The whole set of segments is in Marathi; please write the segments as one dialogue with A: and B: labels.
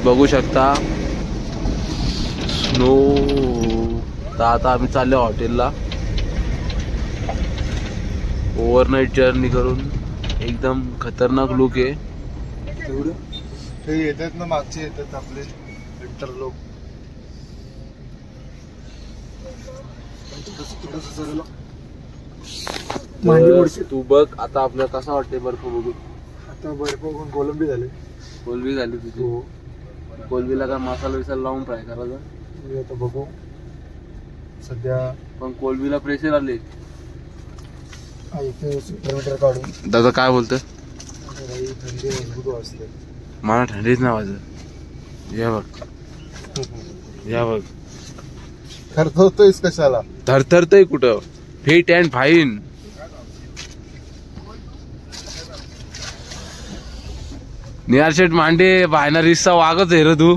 A: बघू शकता स्नो. तर आता आम्ही चाललो हॉटेलला ओव्हरनाईट जर्नी करून. एकदम खतरनाक लुक आहे.
B: ते येतात ना मागचे येतात आपले विंटर लोक.
A: तू बघ आता आपल्याला कसा वाटते बर्फ बघून.
B: आता बर्फ बघून कोलंबी झाली.
A: कोलबी झाली तुझी. कोलबीला काय मसाला विसाला लावून फ्राय करायचा.
B: आता बघू सध्या.
A: पण कोलबीला प्रेशर आले.
B: किलोमीटर काढून
A: दादा काय बोलतोय.
B: थंडी मजबूत वाजते.
A: मला थंडीच नाही वाजत. या बघ या बघ
B: थरथरतोयस कशाला.
A: थरथरतय कुठं. Fit and fine. निहार शेठ मांडे बायना रिस्सा वागच आहे रे तू.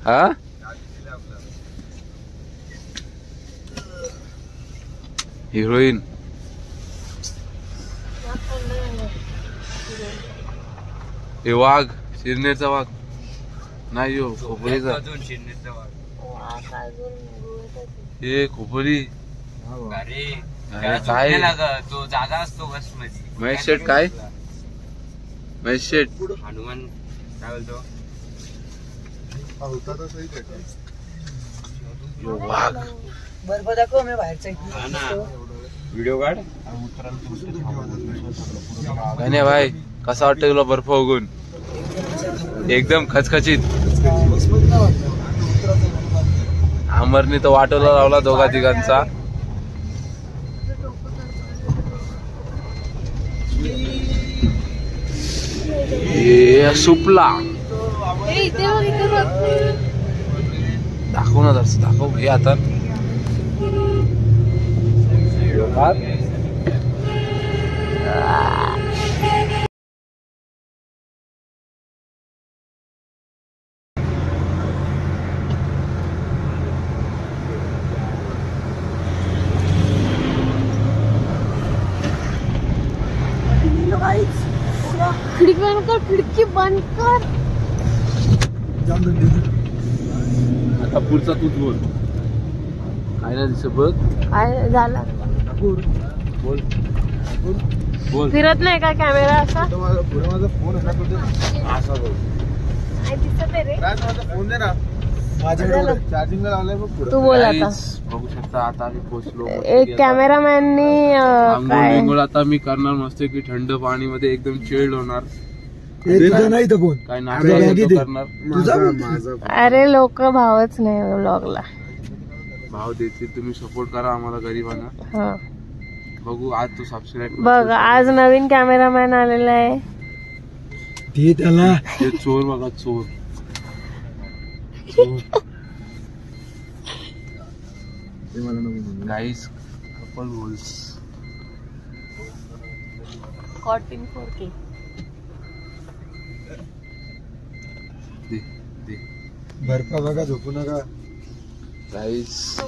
A: हा हिरोईन. हे वाघ शिरनेरचा वाघ नाही हो खोपरीचा. हे खोपरी काय
C: तो जागा असतो बस मध्ये.
A: महेश शेठ काय. महेश शेठ
C: हनुमान काय बोलतो.
A: वाघ
D: बर्फ दाखव मी बाहेरचा
C: व्हिडिओ काढ.
A: नाही भाई कसा वाटतं तुला बर्फ बघून. एकदम खचखचीत. अमरने तर वाटोला लावला दोघा तिघांचा. सुपला दाखव ना जरा दाखव. घे आता
E: खिड़की बंद कर. खिड़की बंद कर.
A: आता पुढचा तूच बोल. काय ना दिसत बघ.
E: काय झालं.
A: बोल बोल.
E: फिरत नाही का कॅमेरा असा.
B: पुढे माझा फोन आहे ना तुझं असा बोल.
E: काय दिसत आहे रे.
B: माझा फोन दे ना. माझ्याकडे चार्जिंगला लावलाय बघ पुढे.
E: तू बोल आता.
A: बघू शकता आता आम्ही पोहोचलो.
E: एक कॅमेरामॅननी
A: आंघोळ आता मी करणार मस्त की थंड पाणी मध्ये एकदम चिल्ड होणार.
B: नाही तर फोन
A: काय नाश्ता करणार.
E: अरे लोक भावच नाही व्लॉगला.
A: भाव देतील तुम्ही सपोर्ट करा आम्हाला गरीबांना. बघू आज तू सबस्क्राईब
E: बघ आज नवीन कॅमेरामॅन आलेला आहे.
B: ते त्याला
A: ते चोर बघा चोर. गाईस कपल गोल्स.
E: Coating 4K.
B: बर्फ बघा झोपू नका.
A: गाईस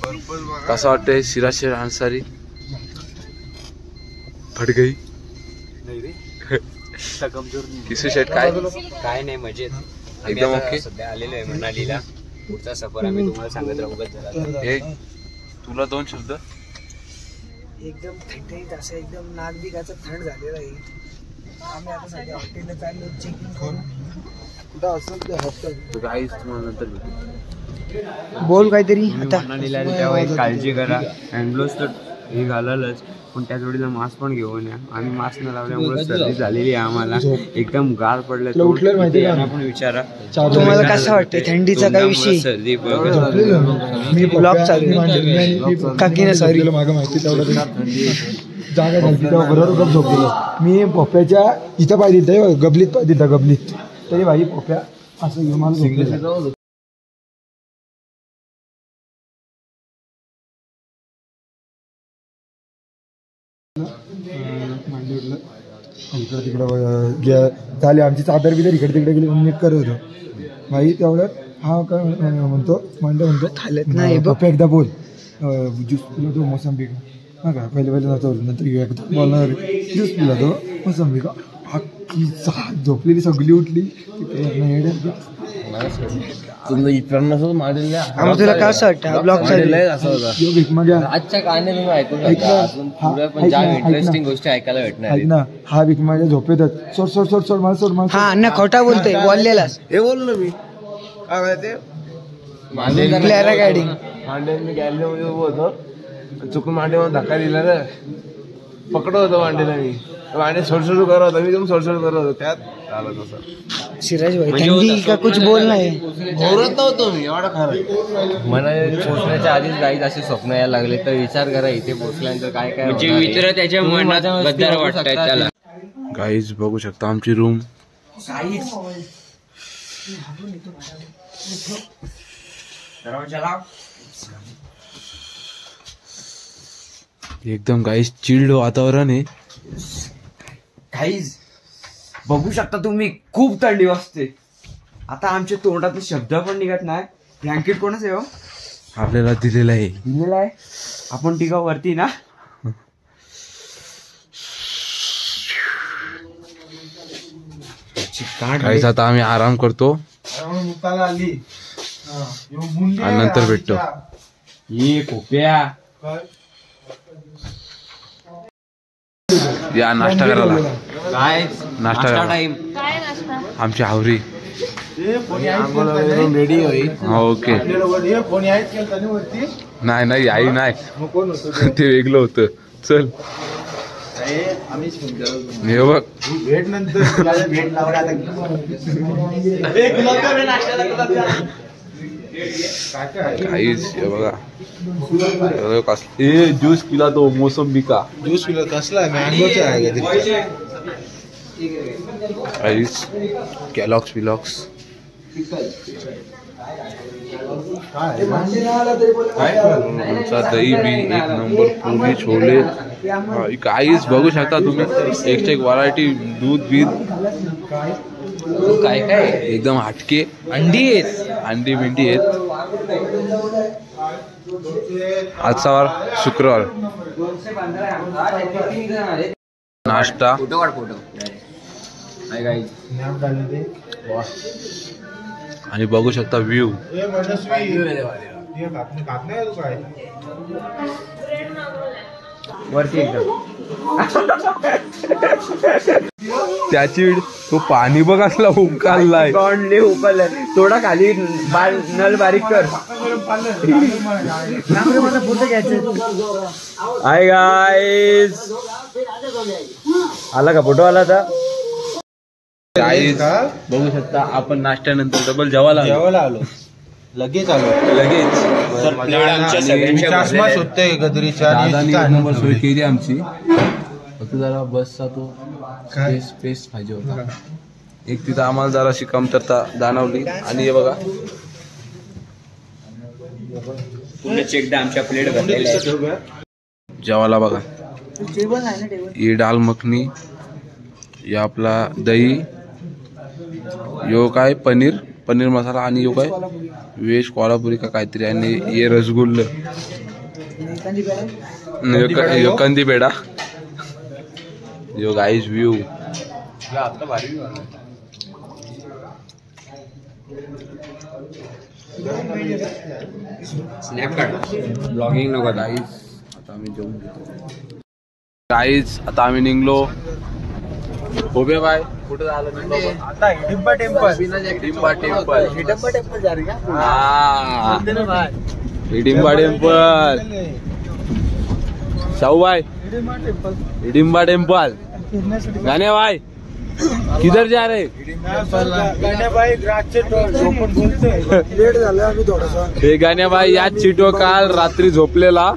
A: कसं वाटतंय सिराशेर अन्सारी. फट गई
C: नाही रे.
A: किसू शेट काय
C: काय नाही मजेत.
A: एकदम ओके.
C: सध्या आलेलो आहे मनालीला. पुढचा सफर आम्ही तुम्हाला सांगत राहू.
A: हे तुला दोन शब्द.
D: एकदम थंडीत असं एकदम नाक बिगाचं थंड झालेलं आहे. आम्ही आता सध्या हॉटेलला चाललो चेकिंग करून.
B: कुठं असेल ते हॉटेल.
A: गाईस तुम्हाला नंतर भेटू.
D: बोल काहीतरी आता.
C: मनालीला तेव्हा एक काळजी करा. हँडग्लोव्स तर हे घालालच पण त्या जोडीला मास्क पण घेऊन या. आम्ही मास्क न लावल्यामुळे सर्दी झालेली आहे आम्हाला. एकदम गार पडलं. पण विचारा
D: तुम्हाला कसं वाटतं थंडीचा काय विषय.
C: सर्दी
D: मी ब्लॉग चालू काकी ना सॉरी
B: मागं माहिती तेवढं जागा झाली तेव्हा बरोबर गप झोपलेलो मी. पोप्याच्या इथं पाय दिलता गबलीत पाय दिलता गबलीत. तरी भाई पोप्या असं घेऊन मला झोपलेला. इकडं तिकडं झाले आमची चादर बिदर इकडे तिकडे गेली नीट करत होतो भाई. तेवढं हा काय म्हणतो म्हणतो पप्पा एकदा बोल ज्यूस पिला तो मोसंबी का. हा का पहिले नव्हतं नंतर एकदा बोलणार ज्यूस पिला तो मोसंबी का. ती झोपलेली सगळी उठली.
D: तुला काय असं वाटतं ब्लॉग
F: आजच्या गाणे तुम्ही ऐकू शकता. अजून पुढे पण जाम इंटरेस्टिंग गोष्टी ऐकायला भेटणार आहेत.
B: ना हा भीक माझ्या झोपेतच सोड सोड सोड सोड मला सोड मला.
D: हा अण्णा खोटा बोलतोय बोललेलास.
A: हे बोललो मी काय ते
D: पॅराग्लायडिंग
A: मांडे मी गॅलरीमध्ये उभं होतो चुकून मांडे मला धक्का दिला रे. पकडत होतो मांडेला मी. मांडे सोडसोड करत होता मी एकदम सोडसोड करत होतो त्यात झालं तसं.
D: सिराज भाई थंडी का कुछ बोल नाही.
A: घोरत नव्हतो मी एवढा खरं.
F: मला पोहोचण्याच्या आधीच गाईत असे स्वप्न यायला लागले तर विचार करा इथे पोहोचल्यानंतर काय काय
C: म्हणजे मित्र त्याच्या मनात गद्दार वाटतायत त्याला.
A: गाईज बघू शकता आमची रूम. एकदम गाईज चिल्ड वातावरण आहे.
C: काहीच बघू शकता तुम्ही खूप थंडी वाजते. आता आमच्या तोंडातले शब्द पण निघत नाही. ब्लँकेट कोणच आहे हो?
A: आपल्याला दिलेला आहे.
C: दिलेला आहे. आपण टिका वरती ना.
A: गाईज आता आम्ही आराम करतो आणि नंतर भेटतो.
C: ये खोप्या
A: या नाश्ता करायला.
C: काय
A: नाश्ता करा.
C: टाइम
E: काय नाश्ता?
A: आमची आवरी
B: रेडी होईल.
A: ओके. नाही नाही आई नाही ते वेगळं होतं. चल हे बघ
B: भेट नंतर भेट लावला
A: काहीच हे बघा ए ज्यूस पिला तो मोसंबी का
B: ज्यूस पिला कसला मँगोचा आहे
A: काहीच कॅलॉक्स विलॉक्स दही बी एक नंबर पुरी छोले काहीच बघू शकता तुम्ही. एक एक व्हरायटी दूध बीध
C: काय काय
A: एकदम हटके.
C: अंडी आहेत.
A: अंडी बिंडी आहेत. आजचा वार शुक्रवार. नाश्ता आणि बघू शकता व्ह्यू.
C: वरती एकदम
A: त्याची तो पाणी बघ असला उकळलाय.
C: उकळलाय. थोडा खाली नल बारीक कर.
D: फोटो घ्यायचे.
C: हाय गाईज आला का फोटो आला आता.
A: गाईज बघू शकता आपण नाश्त्यानंतर डबल जेवायला
B: आलो. लगेच आलो.
A: नंबर सोय केली आमची. फक्त जरा बसचा तो स्पेस पाहिजे होता. एक तिथं आम्हाला जराशी कमतरता जाणवली. आणि हे बघा
C: एकदा आमच्या प्लेट
A: जेवायला बघा. ही डाल मखनी, या आपला दही, यो काय पनीर मसाला आणि यो काय व्हेज कोल्हापुरी का काहीतरी आणि ये रसगुल्ल, यो कंदी पेढा, यो गाईज व्ह्यू.
C: स्नॅप काढ. ब्लॉगिंग नको गाईज.
A: आता आम्ही जेवून घेतो. गाईज आता आम्ही निघलो. होबे बाय कुठं झालं
B: आता Hidimba temple.
A: Hidimba temple.
B: Hidimba temple जा रे का?
A: हा हिडिंबा टेम्पल. शाहू भाई हिडिंबा टेम्पल. गाने भाई किधर जा रहे?
B: लेट झालं आम्ही थोडासा.
A: हे गाण्या भाई याच चिटो काल रात्री झोपलेला.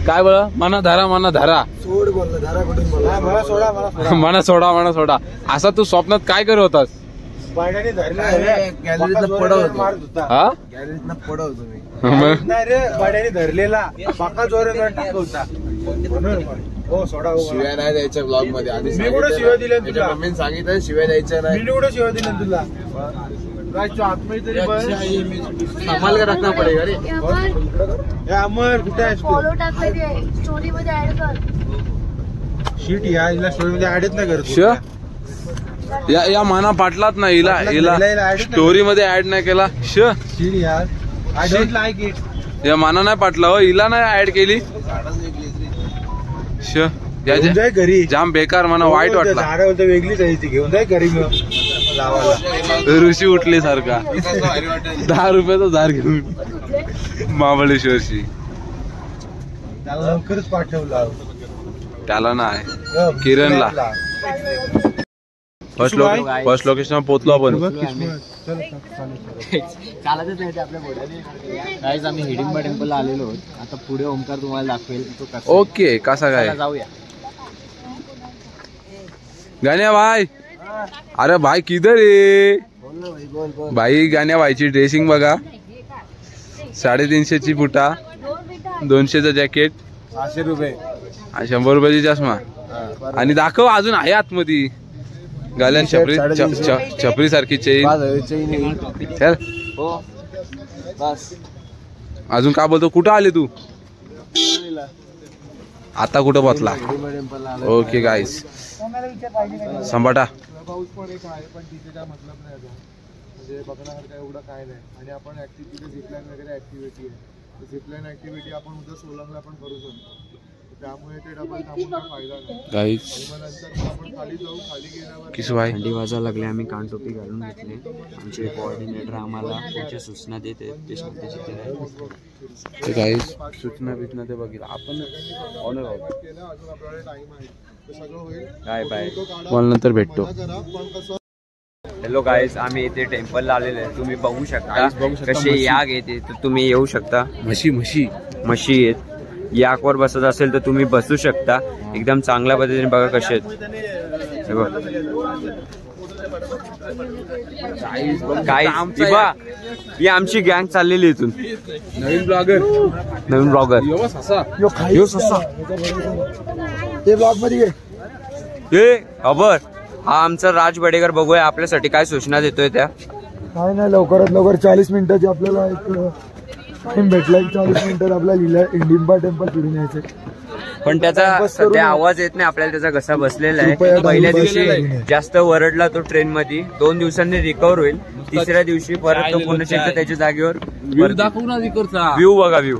A: काय बरं मना धरा
B: सोड बोलला धारा कुठून बोलला. मला सोडा
A: मना सोडा असा तू स्वप्नात काय करत होतास?
B: पाण्याने गॅलरीतनं पडवतो.
A: हा
B: गॅलरीतनं पडवतो मी.
A: मग
B: नाही रे पाण्याने धरलेला पाका जोरात टाकवता. हो सोडा.
A: शिव्या नाही द्यायच्या ब्लॉग मध्ये. आधी
B: मी कुठं शिव्या दिल्या तुला?
A: मम्मीने सांगितलं शिव्या द्यायच्या नाही.
B: मी कुठं शिव्या दिल्या तुला? आतमध्ये तरी
A: संभाल कर रखना पडेगा रे.
B: अमर कुठे आहेस तू?
E: फॉलो टाकले स्टोरी मध्ये ऍड कर.
B: शीट या स्टोरी मध्ये ऍडच नाही करत.
A: या माना पाटलात ना हिला स्टोरी मध्ये ऍड नाही केला.
B: I don't like it.
A: या माना नाही पाटला हो, हिला नाही ऍड केली.
B: घेऊन जाय घरी.
A: जाम बेकार मला वाईट वाटलं.
B: झाडं बोलतो वेगळीच आहे ती, घेऊन जाय घरी लावायला.
A: ऋषी उठले सारखा 10 रुपयाचा झाड घेऊन महाबळेश्वरची.
B: त्याला लवकरच पाठवला. त्याला
A: नाही किरणला. फर्स्ट लोकेशन पोहोचलो आपण.
F: चालतच नाही ते आपल्या घोड्याने. गाईज आम्ही हिडिंबा टेम्पलला आलेलो आहोत. आता पुढे ओमकार तुम्हाला दाखवेल तो कसा.
A: ओके कसा काय
F: जाऊया.
A: गाण्या भाई. अरे भाई किधर आहे भाई. गाण्या भाईची ड्रेसिंग बघा. 350ची फुटा, 200चं जॅकेट,
B: 500 रुपये,
A: 100 रुपयाची चष्मा. आणि दाखव अजून आहे आतमध्ये. गाल्यान छपरी सारखी चेन. चल अजून काय बोलतो. कुठं आले तू आता. कुठं बसला. ओके गाईस संभाटा.
B: पाऊस पण एक आहे पण तिथे काय मतलब नाही आता. म्हणजे बघण्यासारखं एवढं काय नाही. आणि आपण ऍक्टिव्हिटी झिपलाईन वगैरे ऍक्टिव्हिटी आहे. झिपलाईन ऍक्टिव्हिटी आपण उद्या सोलंगला पण करू शकतो. त्यामुळे ते डबल थांबून काय फायदा नाही.
A: गाईस
B: मग नंतर आपण खाली जाऊ. खाली गेल्यावर
A: किसू भाई.
C: थंडी वाजायला लागले. आम्ही कानटोपी घालून घेतले. आमचे कोऑर्डिनेटर आम्हाला पुढच्या सूचना देते ते
A: गाईस. सूचना बिचना ते बघितलं आपण ऑनर आहोत.
B: केलं अजून आपल्याला टाइम आहे. ते सगळं होईल.
C: Bye bye.
A: मला नंतर भेटतो.
C: हॅलो गाईज, आम्ही इथे टेम्पलला आलेलो आहे. तुम्ही बघू शकता कसे याग येते. तर तुम्ही येऊ शकता. म्हशी आहेत. याकवर बसत असेल तर तुम्ही बसू शकता. एकदम चांगल्या पद्धतीने बघा कसे आहेत. ही आमची गँग चाललेली इथून.
A: नवीन ब्लॉगर
B: ते ब्लॉग मध्ये
C: खबर. हा आमचा राज बडेकर. बघूया आपल्यासाठी काय सूचना देतोय त्या.
B: काय नाही लवकरात लवकर 40 मिनिटाची आपल्याला एक टाइम भेटला. 40 मिनिटात आपल्याला हिडिंबा टेम्पल फिरून यायचं.
C: पण त्याचा सध्या आवाज येत नाही आपल्याला. त्याचा घसा बसलेला आहे. पहिल्या दिवशी जास्त वरडला तो ट्रेन मध्ये. 2 दिवसांनी रिकव्हर होईल. तिसऱ्या दिवशी परत तो पुन्हा एकदा त्याच्या जागेवर.
A: दाखवू ना
C: व्ह्यू बघा. व्ह्यू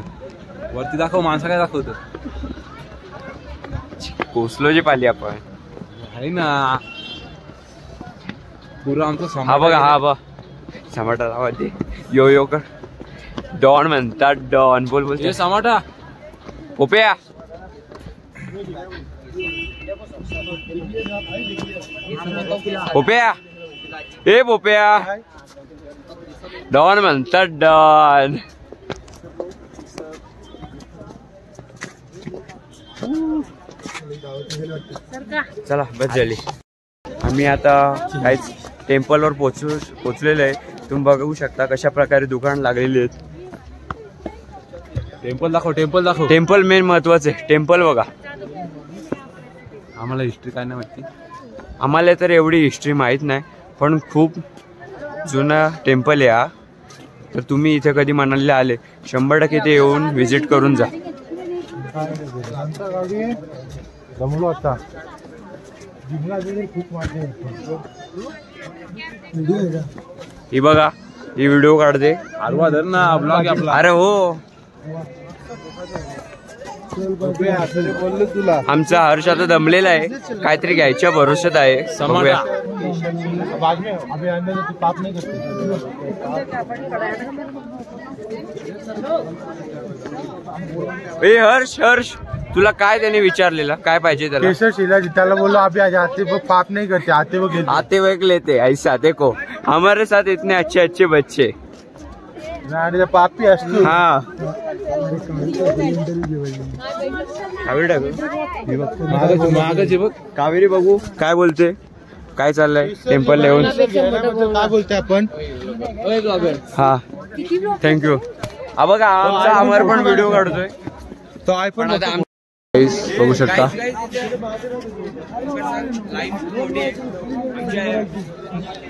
A: वरती दाखव. माणसं काय दाखवत
C: कोसलो जे पाहिली आपण
A: आहे ना. पुरा आमचा
C: हा बघा. हा बघ समाटा आवाज. यो कर. डॉन म्हणतात. डॉन बोल
A: समाटा.
C: पोप्या. डॉन म्हणतात. डॉन. चला बस झाली. आम्ही आता काहीच टेम्पलवर पोचलेलो आहे. तुम्ही बघू शकता कशा प्रकारे दुकान लागलेली आहेत.
A: टेम्पल दाखव.
C: टेम्पल मेन महत्वाचे. टेम्पल बघा.
A: आम्हाला हिस्ट्री काय नाही माहिती.
C: आम्हाला तर एवढी हिस्ट्री माहीत नाही. पण खूप जुना टेम्पल आहे हा. तर तुम्ही इथे कधी मनालीला आले 100% ते येऊन व्हिजिट करून जा.
B: जमलो आता.
C: ही बघा. ही व्हिडिओ काढते.
A: आरवा धर ना. ब्लॉग आपला.
C: अरे हो.
B: बोललो तुला.
C: आमचा हर्ष आता दमलेला आहे. काहीतरी घ्यायच्या भरोशात आहे. बघूया. हर्ष तुला काय त्याने विचारलेलं. काय पाहिजे त्याला.
B: केशर शिलाजी. त्याला बोललो अभी आज आते वो पाप नहीं करते. आते वो
C: लेते. ऐसा देखो हमारे साथ इतने अच्छे बच्चे.
B: पापी असतो.
C: हा कावेरी बघू काय बोलते. काय चाललंय टेम्पल येऊन.
B: काय बोलतोय आपण.
C: हा थँक्यू. हा बघा आमचा अमर पण व्हिडिओ काढतोय.
B: तो आयफोन
A: बघू शकता.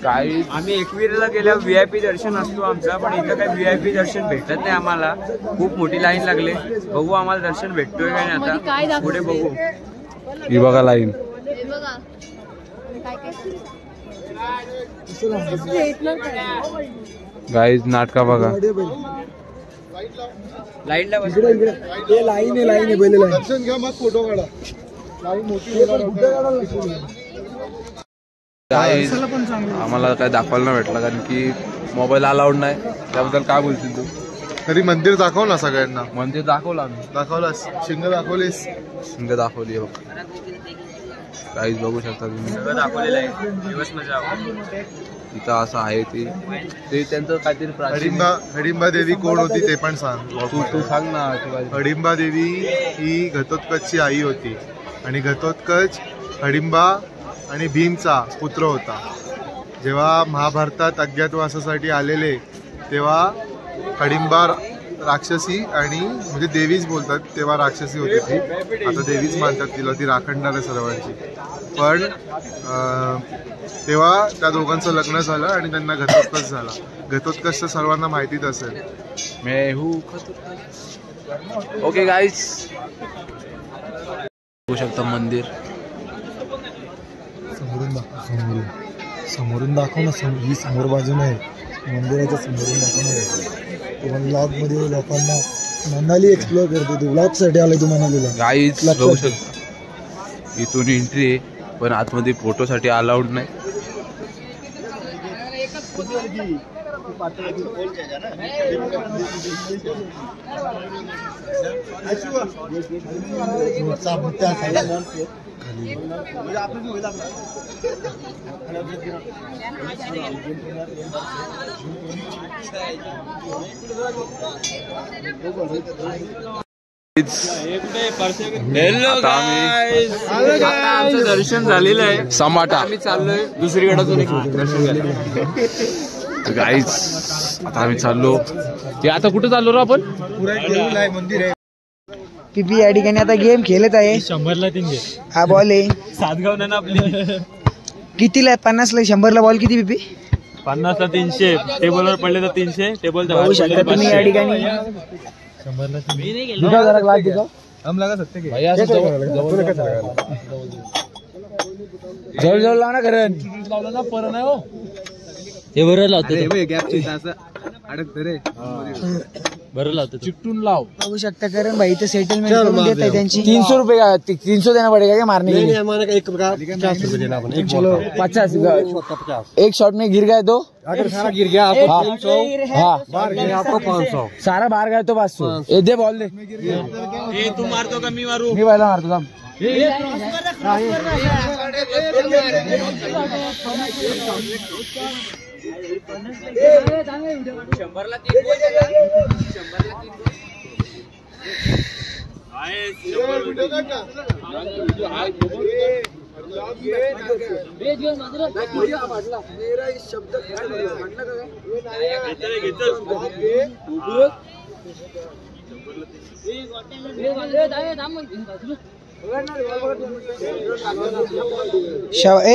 C: काय आम्ही एकविरीला गेल्या VIP दर्शन असतो आमचा. पण इथं काही VIP दर्शन भेटत नाही आम्हाला. खूप मोठी लाईन लागली. बघू आम्हाला दर्शन भेटतोय काय नाही. आता पुढे बघू.
A: ही बघा लाईन. गाईज नाटका बघा.
C: लाईनला बस.
B: हे लाईन आहे पहिले लाईन घ्या मग फोटो काढा. लाईन मोठी
A: गाईज आम्हाला काय दाखवायला नाही भेटलं कारण की मोबाईल अलाउड नाही. त्याबद्दल काय बोलतील तू?
G: तरी मंदिर दाखव ना सगळ्यांना.
A: मंदिर दाखवलं आम्ही.
G: दाखवलास? शिंग दाखवलीस?
A: शिंग दाखवली बघ. काहीच बघू शकता तुम्ही.
C: सगळं दाखवलेलं आहे. दिवस मजा आली.
A: इथं असं आहे ते त्यांचं काहीतरी प्राचीन.
G: हडिंबा देवी कोण होती ते पण सांग.
A: तू सांग ना.
G: हडिंबा देवी ही घटोत्कचची आई होती आणि घटोत्कच हडिंबा आणि भीमचा पुत्र होता. जेव्हा महाभारतात अज्ञातवासासाठी आलेले तेव्हा हडिंबा राक्षसी आणि म्हणजे देवीच बोलतात, तेव्हा राक्षसी होती ती. आता देवीच मानतात तिला, ती राखणदार आहे सर्वांची. पण तेव्हा त्या दोघांचं लग्न झालं आणि त्यांना घटोत्कच झाला. घटोत्कच तर सर्वांना माहितीच असेल.
A: ओके गाईज बघू शकता मंदिर.
B: समोरून दाखव ना. ही समोर बाजू नाही, मंदिराच्या समोरून दाखव. ब्लॉग मध्ये लोकांना मनाली एक्सप्लोर करतो. तू ब्लॉग साठी आलाय तू मनालीला.
A: गाईज बघू शकता इथून एंट्री आहे पण आतमध्ये फोटोसाठी अलाउड नाही.
C: आमचं दर्शन झालेलं आहे.
A: समाटा
C: आम्ही चाललोय दुसरीकडे दर्शन घ्यायला.
A: गाईज आता आम्ही चाललो. आता कुठे चाललो रो आपण?
B: मंदिर आहे.
D: पीपी या ठिकाणी आता गेम खेळत आहे.
F: 100ला 3 घे.
D: हा बॉल आहे.
F: सातगाव ना आपली.
D: कितीला? 50ला. 100ला बॉल किती पीपी?
F: 50ला 300. टेबलवर पडले तर 300. टेबलच्या
D: बघू शकता तुम्ही या ठिकाणी.
F: 100ला 3.
B: जवळ लाव ना करण.
F: हे बरं लावतो. बरं लावतो.
A: चिकटून लाव.
D: बघू शकता करण भाई इथे सेटलमेंट करून देत आहे त्यांची.
B: 300 रुपये का? 300 देना पड़ेगा क्या मारने के लिए? 50. एक शॉट में गिर गए तो अगर सारा गिर गया आपको 300. हाँ बाहर गए आपको 500. सारा बाहर गए तो 500. ये दे बॉल दे.
F: तू मारतो का मी मारू?
B: मी पहिला मारतो थांब.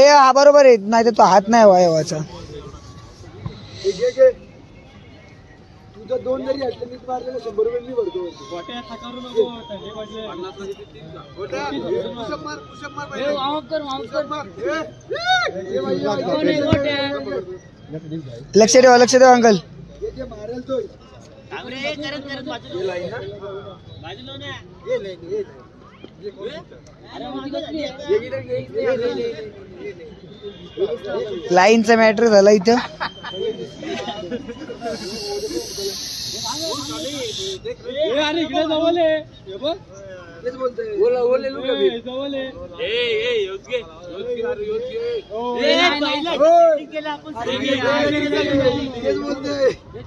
B: हा बरोबर आहे. नाही तर तो हात नाही वायवाचा. तुझा 2 जरी अटॅक मारले 100 रुपये मी भरतो. लक्ष ठेवा अंकल. लाईनचा मॅटर झाला इथं.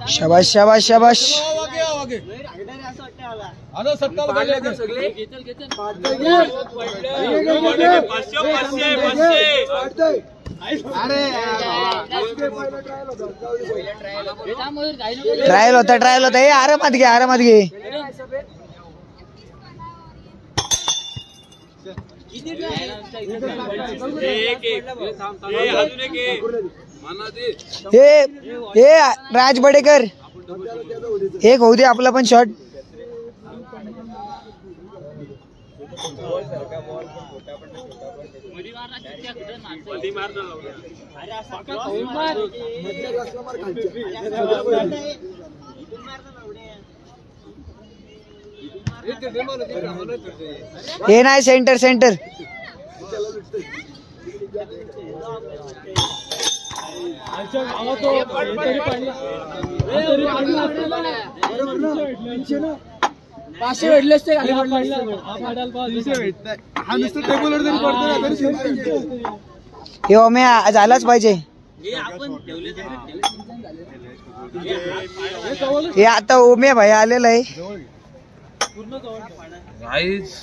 B: शाबाश शाबाश शाबाश. ट्रायल होता. आरामात घे. हे राज बडेकर एक होऊ दे आपला पण शॉट.
D: हे नाही सेंटर सेंटर
F: पाचशे भेटले असते
D: हे ओमे झालाच पाहिजे हे आता ओमे भाई आलेलं आहे
A: गाईज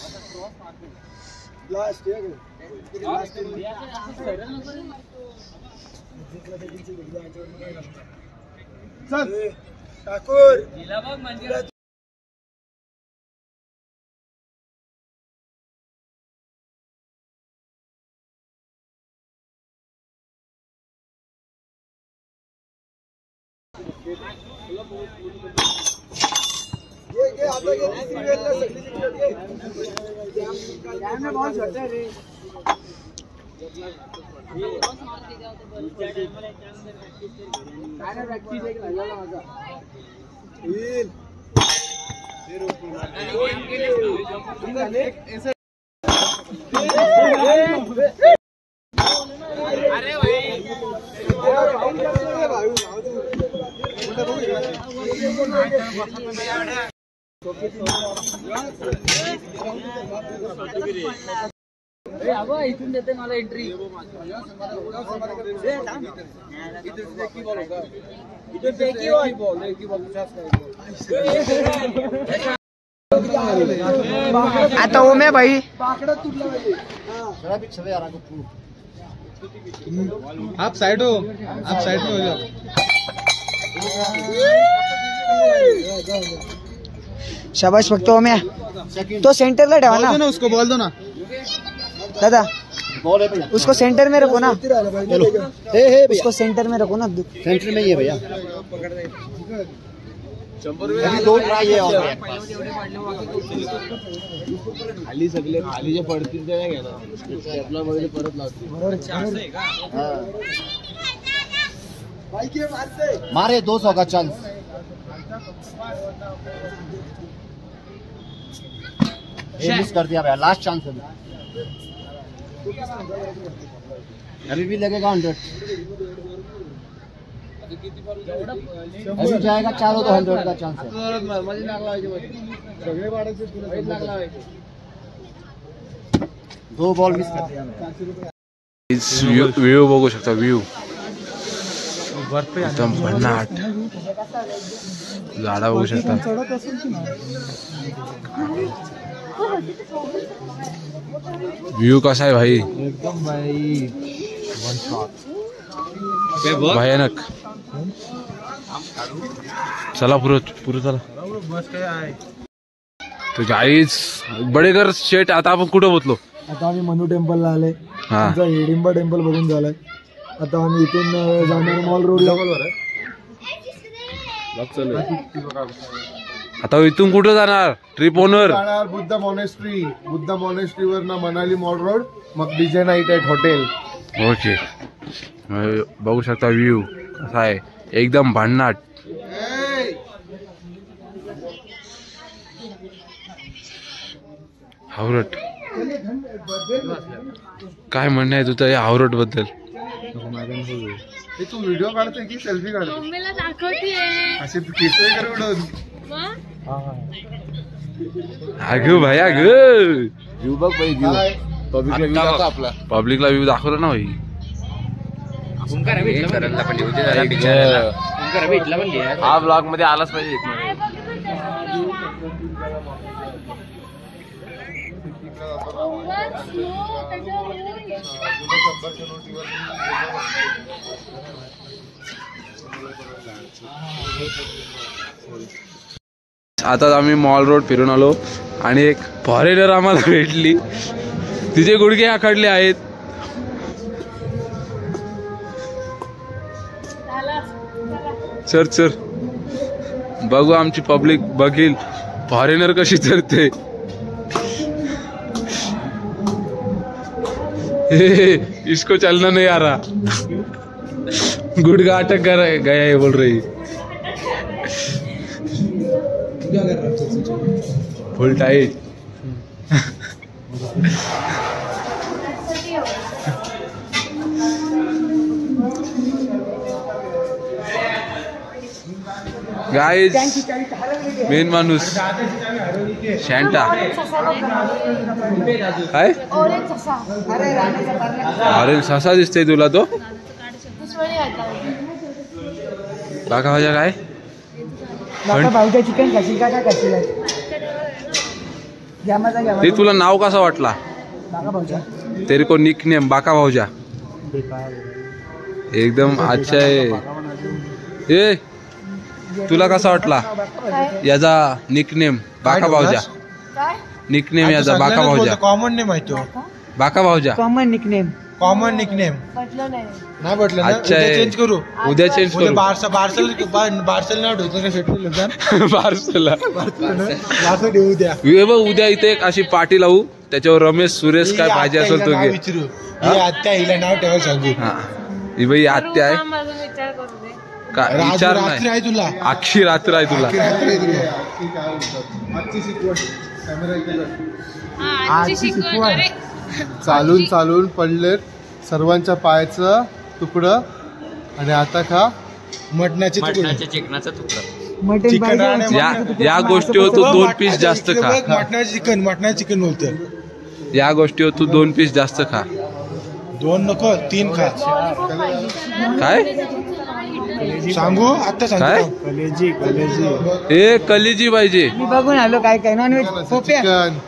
F: इथून देते मला एंट्री
D: आता ओमे भाई
G: आप साइड हो जाओ
D: शाबाश फक्त ओम्या तो सेंटरला ठेवा ना
G: उसको बोल दो ना
D: दादा उसको सेंटर में रखो ना उसको सेंटर में रखो ना
F: सेंटर में ही है भैया अभी दो ट्राई है और खाली सगळे खाली जे पडतील ते नाही घेणार आपला मध्ये परत लावतील मारे 200 का चांस मिस कर दिया भैया लास्ट चांस है अभी भी लगेगा 100 अभी जाएगा चारों तो 100 का चांस है दो बॉल मिस कर दिया
A: व्ह्यू बघू शकता व्ह्यू एकदम भन्नाट झाडा बघू शकता व्ह्यू कसा आहे भाई
G: एकदम भाई वन शॉट
A: भयानक चला पुरं चला
G: बस काय आहे
A: तर गाईज बडेकर शेट आता आपण कुठं पोहोचलो
B: आता आम्ही मनू टेम्पलला आले
A: हा
B: हिडिंबा टेम्पल बघून झालाय आता आम्ही इथून जाणार मॉल रोडला
A: आता इथून कुठं जाणार ट्रिप ओनर
G: जाणार बुद्ध मॉनेस्ट्रीवर ना मनाली मॉल रोड मग DJ night at hotel
A: okay बघू शकता व्ह्यू कसा आहे एकदम भन्नाट हावरट काय म्हणणं आहे तुझं या हावरट बद्दल
G: तू व्हिडिओ काढतोय की सेल्फी काढतोय
E: मम्मीला दाखवतीये
G: असे तू केसय कर उडून
A: अगं भाई अगं
F: व्ह्यू बघ भाई व्ह्यू
A: पब्लिकला व्ह्यू दाखवला ना भाई
F: हा ब्लॉग मध्ये आलाच पाहिजे
A: आता आम्ही मॉल रोड फिरून आलो आणि एक फॉरेनर आम्हाला भेटली तिचे गुडघे आखडले आहेत चर बघू आमची पब्लिक बघील फॉरेनर कशी चरते इसको चलना नहीं आ रहा, गुड़गा अटक कर गया है बोल रही। फुल टाइट। गाइस मेन माणूस शँटा काय अरे ससा दिसतोय तुला तो बाका भाज्या काय
D: भाऊच्या चिकन खाशील का खाशील
A: ते तुला नाव कसा वाटला तेरे को निक नेम बाका भाऊजा एकदम अच्छा आहे। ए तुला कसा वाटला याचा निकनेम बाका भाऊजा निकनेम याचा बाका भाऊजा
B: कॉमन नेम आहे तो
A: बाका भाऊजा
D: कॉमन निकनेम
B: नाही म्हटलं ना
A: अच्छा
B: उद्या
A: आहे
B: चेंज करू
A: उद्या चेंज करू
B: बार्सल नाव ठेवतो का शेट्टी
A: पार्सला
B: उद्या
A: उद्या इथे एक अशी पार्टी लावू त्याच्यावर रमेश सुरेश काय पाहिजे असेल तो घे
B: विचारू ही आत्या हिला नाव ठेवायला सांगू
A: हा ही बाई आत्या आहे
E: विचार करू दे
A: का विचार
B: रात्री
A: नाही
B: आहे तुला
A: अख्खी रात्र आहे तुला
G: चालून चालून पडले सर्वांच्या पायाचं तुकडं आणि आता खा
B: मटणाची
C: चिकनाचा तुकडा
D: मटन
B: चिकन
A: या गोष्टीवर तू 2 पीस जास्त खा
B: मटणाचं चिकन बोलतो
A: या गोष्टीवर तू 2 पीस जास्त खा
B: 2 नको 3 खा
A: काय
B: सांगू आता
A: काय
B: सांगतो
A: ए कलेजी पाहिजे
D: मी बघून आलो काय काय नॉनव्हेज सोप्या
G: चिकन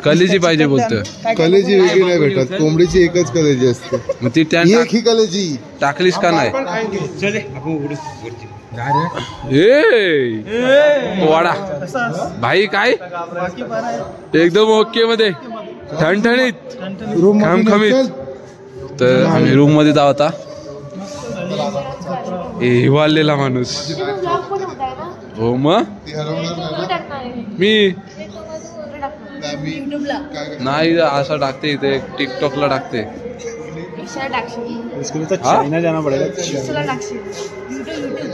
A: कलेजी पाहिजे बोलतोय
G: कलेजी वेगळी नाही भेटत कोंबडीची एकच कलेजी असते
A: मग ती त्या
G: एक ही कलेजी
A: टाकलीस का नाही ए वाडा भाई काय एकदम ओके मध्ये ठणठणीत खमखमीत तर आम्ही रूम मध्ये जाऊ आता हिवाळलेला माणूस हो मग मी नाही असं टाकते इथे टिकटॉकला टाकते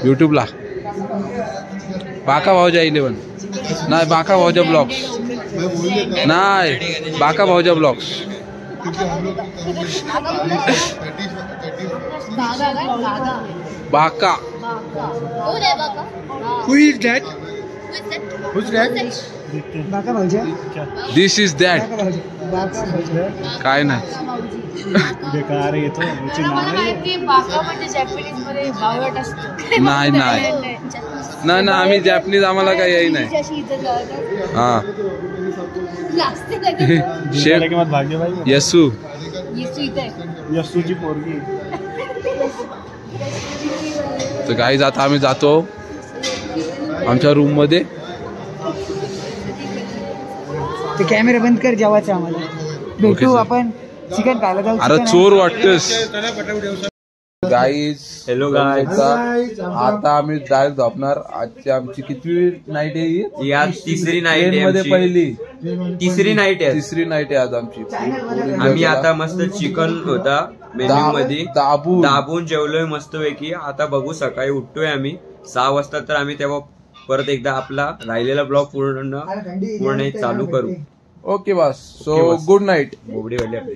A: युट्यूबला बाका भाऊजा 11 नाही बाका भाऊजा ब्लॉग्स नाही बाका भाऊजा ब्लॉग्स बाका
D: बाका भाऊजा
A: दिस इज दॅट काय नाही नाही नाही नाही ना आम्ही जॅपनीज आम्हाला काही येई नाही हा शेफ यसू
F: यसूची पोरगी
A: तर गाईज आता आम्ही जातो आमच्या रूम मध्ये
D: ते कॅमेरा बंद कर जेवायचं आम्हाला भेटू आपण चिकन खायला जाऊ
A: अरे चोर वाटतस गाईज
C: हॅलो गाईज
A: आता आम्ही डायरेक्ट झोपणार आजची आमची किती नाईट आहे
C: या तिसरी नाईट आहे
A: मध्ये
C: आमची.
A: पहिली
C: तिसरी नाईट आहे
A: तिसरी नाईट आहे आज आमची
C: आम्ही आता मस्त चिकन होता मेन्यू मध्ये
A: दाबून
C: दाबून जेवलोय मस्त पैकी। आता बघू सकाळी उठतोय आम्ही 6 वाजता तर आम्ही तेव्हा परत एकदा आपला राहिलेला ब्लॉग पूर्ण चालू करू।
A: ओके बस सो गुड नाईट
C: बोबडी वाली आपली